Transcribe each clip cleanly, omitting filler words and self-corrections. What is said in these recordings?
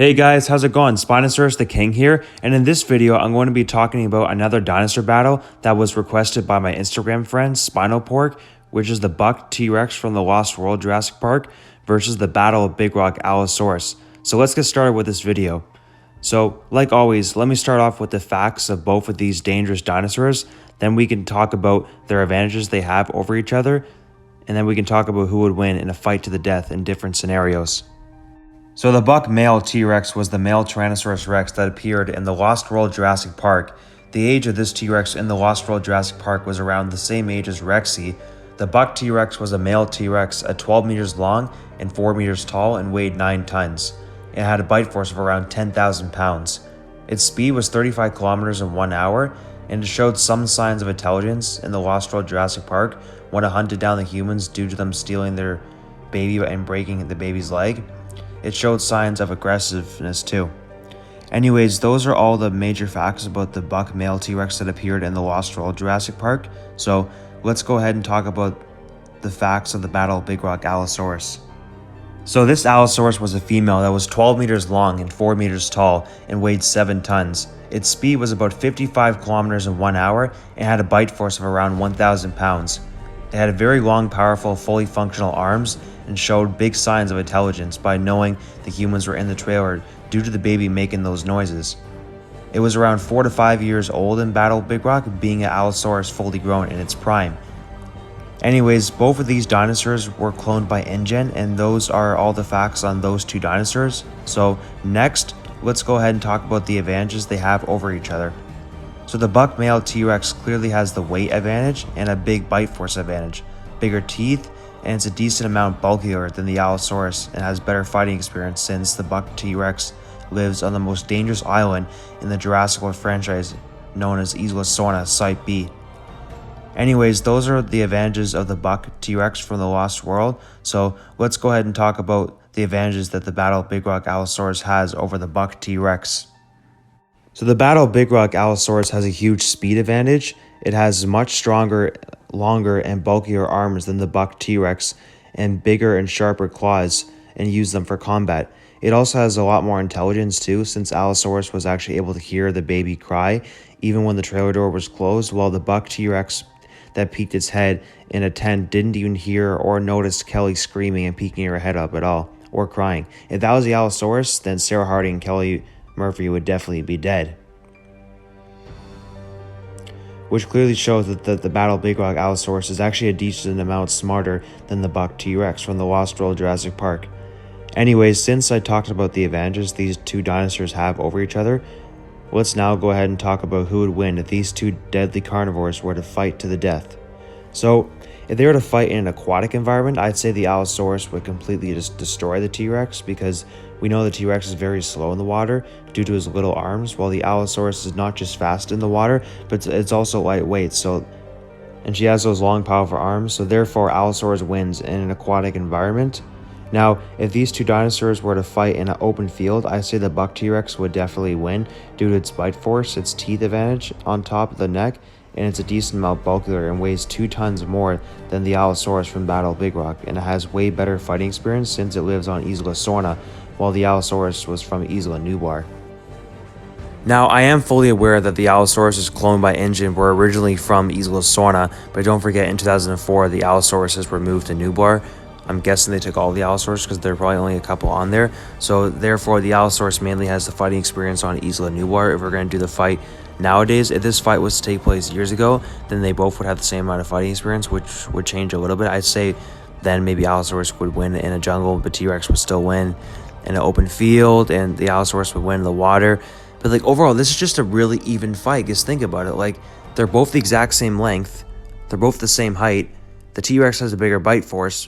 Hey guys, how's it going? Spinosaurus the King here, and in this video I'm going to be talking about another dinosaur battle that was requested by my Instagram friend Spinopork, which is the buck T-Rex from the Lost World Jurassic Park versus the Battle of Big Rock Allosaurus. So let's get started with this video. So like always, let me start off with the facts of both of these dangerous dinosaurs, then we can talk about their advantages they have over each other, and then we can talk about who would win in a fight to the death in different scenarios. So the buck male T-Rex was the male Tyrannosaurus-Rex that appeared in the Lost World Jurassic Park. The age of this T-Rex in the Lost World Jurassic Park was around the same age as Rexy. The buck T-Rex was a male T-Rex at 12 meters long and 4 meters tall and weighed 9 tons. It had a bite force of around 10,000 pounds. Its speed was 35 kilometers in 1 hour, and it showed some signs of intelligence in the Lost World Jurassic Park when it hunted down the humans due to them stealing their baby and breaking the baby's leg. It showed signs of aggressiveness too. Anyways, those are all the major facts about the buck male T-Rex that appeared in the Lost World Jurassic Park. So let's go ahead and talk about the facts of the Battle of Big Rock Allosaurus. So this Allosaurus was a female that was 12 meters long and 4 meters tall and weighed 7 tons. Its speed was about 55 kilometers in 1 hour and had a bite force of around 1,000 pounds. It had very long, powerful, fully functional arms and showed big signs of intelligence by knowing the humans were in the trailer due to the baby making those noises. It was around 4 to 5 years old in Battle of Big Rock, being an Allosaurus fully grown in its prime. Anyways, both of these dinosaurs were cloned by Ingen, and those are all the facts on those two dinosaurs. So next, let's go ahead and talk about the advantages they have over each other. So the buck male T-Rex clearly has the weight advantage and a big bite force advantage, bigger teeth, and it's a decent amount bulkier than the Allosaurus and has better fighting experience since the buck T-Rex lives on the most dangerous island in the Jurassic World franchise known as Ellis Site B. Anyways, those are the advantages of the buck T-Rex from the Lost World, so let's go ahead and talk about the advantages that the Battle of Big Rock Allosaurus has over the buck T-Rex. So the Battle of Big Rock Allosaurus has a huge speed advantage. It has much stronger, longer, and bulkier arms than the buck T-Rex and bigger and sharper claws and use them for combat. It also has a lot more intelligence too, since Allosaurus was actually able to hear the baby cry even when the trailer door was closed, while the buck T-Rex that peeked its head in a tent didn't even hear or notice Kelly screaming and peeking her head up at all, or crying. If that was the Allosaurus, then Sarah Hardy and Kelly Murphy would definitely be dead. Which clearly shows that the Battle of Big Rock Allosaurus is actually a decent amount smarter than the buck T-Rex from the Lost World Jurassic Park. Anyways, since I talked about the advantages these two dinosaurs have over each other, let's now go ahead and talk about who would win if these two deadly carnivores were to fight to the death. So, if they were to fight in an aquatic environment, I'd say the Allosaurus would completely just destroy the T-Rex, because we know the T-Rex is very slow in the water due to his little arms, while the Allosaurus is not just fast in the water, but it's also lightweight, and she has those long, powerful arms, so therefore Allosaurus wins in an aquatic environment. Now, if these two dinosaurs were to fight in an open field, I say the buck T-Rex would definitely win due to its bite force, its teeth advantage on top of the neck, and it's a decent amount bulkier and weighs 2 tons more than the Allosaurus from Battle of Big Rock, and it has way better fighting experience since it lives on Isla Sorna, while the Allosaurus was from Isla Nublar. Now, I am fully aware that the Allosaurus is cloned by Ingen were originally from Isla Sorna, but don't forget in 2004 the Allosauruses were moved to Nublar. I'm guessing they took all the Allosaurus because there are probably only a couple on there. So therefore, the Allosaurus mainly has the fighting experience on Isla Nublar. If we're going to do the fight nowadays, if this fight was to take place years ago, then they both would have the same amount of fighting experience, which would change a little bit. I'd say then maybe Allosaurus would win in a jungle, but T-Rex would still win in an open field, and the Allosaurus would win in the water. But like overall, this is just a really even fight. Just think about it. Like, they're both the exact same length. They're both the same height. The T-Rex has a bigger bite force,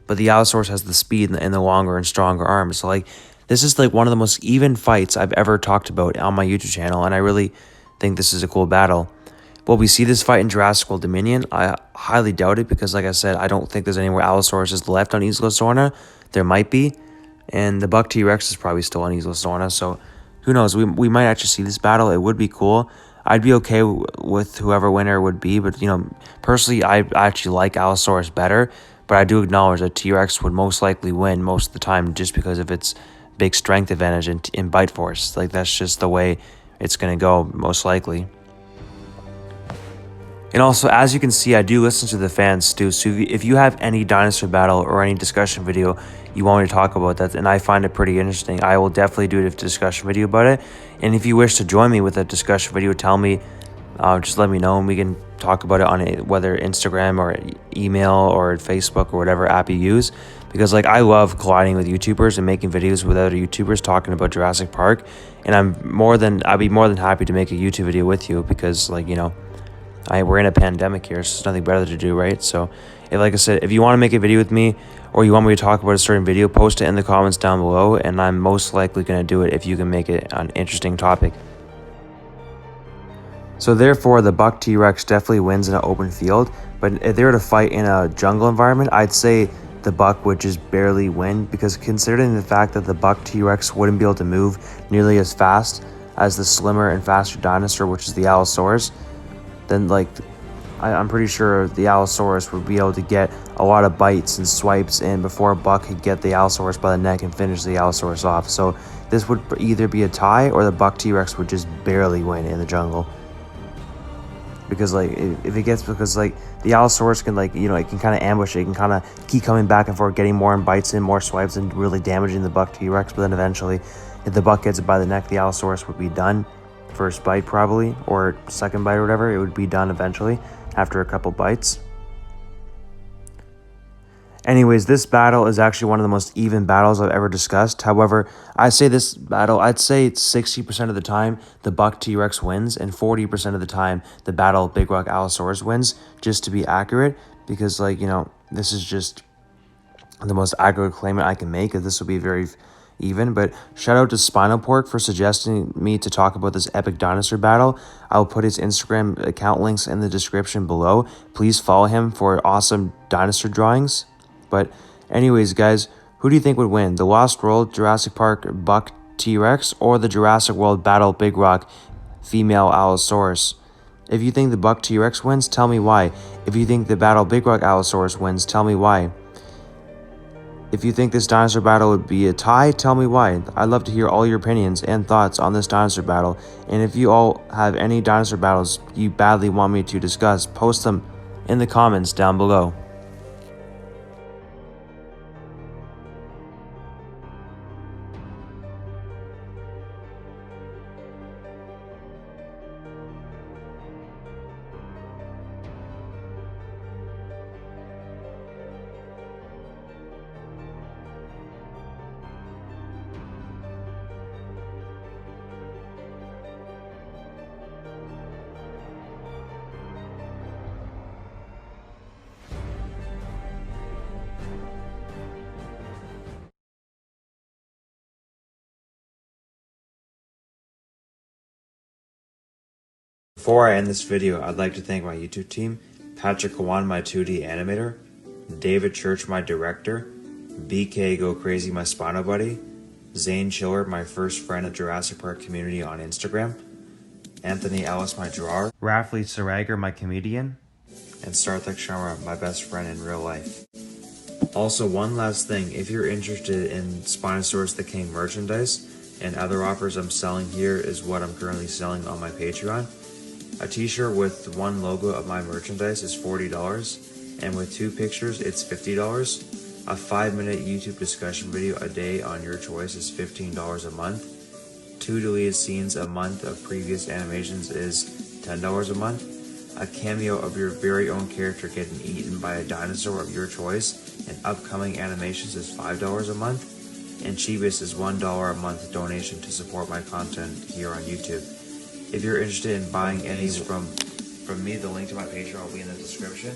but the Allosaurus has the speed and the longer and stronger arms. So like, this is like one of the most even fights I've ever talked about on my YouTube channel, and I really think this is a cool battle. Will we see this fight in Jurassic World Dominion? I highly doubt it, because like I said, I don't think there's any more Allosauruses left on Isla Sorna. There might be, and the buck T-Rex is probably still on Isla Sorna, so who knows? We might actually see this battle. It would be cool. I'd be okay with whoever winner would be, but personally, I actually like Allosaurus better, but I do acknowledge that T-Rex would most likely win most of the time just because of its big strength advantage in bite force. Like, that's just the way it's going to go, most likely. And also, as you can see, I do listen to the fans too. So if you have any dinosaur battle or any discussion video you want me to talk about that, and I find it pretty interesting, I will definitely do a discussion video about it. And if you wish to join me with a discussion video, tell me, just let me know, and we can talk about it on whether Instagram or email or Facebook or whatever app you use. Because like, I love colliding with YouTubers and making videos with other YouTubers talking about Jurassic Park. And I'd be more than happy to make a YouTube video with you, because, like, you know, we're in a pandemic here, so there's nothing better to do, right? So, like I said, if you want to make a video with me, or you want me to talk about a certain video, post it in the comments down below, and I'm most likely going to do it if you can make it an interesting topic. So therefore, the buck T-Rex definitely wins in an open field, but if they were to fight in a jungle environment, I'd say the buck would just barely win, because considering the fact that the buck T-Rex wouldn't be able to move nearly as fast as the slimmer and faster dinosaur, which is the Allosaurus, then like, I'm pretty sure the Allosaurus would be able to get a lot of bites and swipes in before a buck could get the Allosaurus by the neck and finish the Allosaurus off. So this would either be a tie, or the buck T-Rex would just barely win in the jungle. Because like, because like, the Allosaurus can, like, you know, it can kind of ambush it, can kind of keep coming back and forth, getting more bites in, more swipes, and really damaging the buck T-Rex. But then eventually, if the buck gets it by the neck, the Allosaurus would be done. First bite probably, or second bite or whatever, it would be done eventually after a couple bites. Anyways, this battle is actually one of the most even battles I've ever discussed. However, I'd say 60% of the time the buck T-Rex wins, and 40% of the time the battle Big Rock Allosaurus wins, just to be accurate, because, like, you know, this is just the most accurate claim I can make, that this will be very even. But shout out to Spinal Pork for suggesting me to talk about this epic dinosaur battle. I'll put his Instagram account links in the description below. Please follow him for awesome dinosaur drawings. But anyways, guys, who do you think would win? The Lost World Jurassic Park buck T-Rex, or the Jurassic World Battle Big Rock female Allosaurus? If you think the buck T-Rex wins, tell me why. If you think the Battle Big Rock Allosaurus wins, tell me why. If you think this dinosaur battle would be a tie, tell me why. I'd love to hear all your opinions and thoughts on this dinosaur battle. And if you all have any dinosaur battles you badly want me to discuss, post them in the comments down below. Before I end this video, I'd like to thank my YouTube team, Patrik, Cauan, my 2D animator, David Church, my director, BK Go Crazy, my Spino buddy, Zane Chiller, my first friend of Jurassic Park community on Instagram, Anthony Ellis, my drawer, Rafley Sarager, my comedian, and Sarthak Sharma, my best friend in real life. Also, one last thing, if you're interested in Spinosaurus the King merchandise and other offers I'm selling, here is what I'm currently selling on my Patreon. A t-shirt with one logo of my merchandise is $40, and with 2 pictures it's $50. A 5-minute YouTube discussion video a day on your choice is $15 a month. 2 deleted scenes a month of previous animations is $10 a month. A cameo of your very own character getting eaten by a dinosaur of your choice and upcoming animations is $5 a month. And cheapest is $1 a month donation to support my content here on YouTube. If you're interested in buying any from me, the link to my Patreon will be in the description.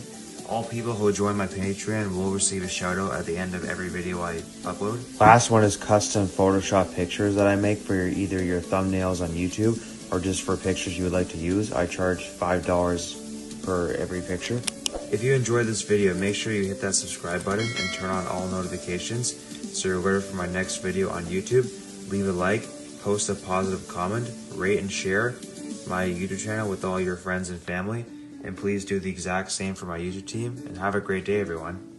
All people who join my Patreon will receive a shout out at the end of every video I upload. Last one is custom Photoshop pictures that I make for either your thumbnails on YouTube or just for pictures you would like to use. I charge $5 per every picture. If you enjoyed this video, make sure you hit that subscribe button and turn on all notifications so you're alerted for my next video on YouTube. Leave a like, post a positive comment, rate and share my YouTube channel with all your friends and family, and please do the exact same for my YouTube team, and have a great day everyone.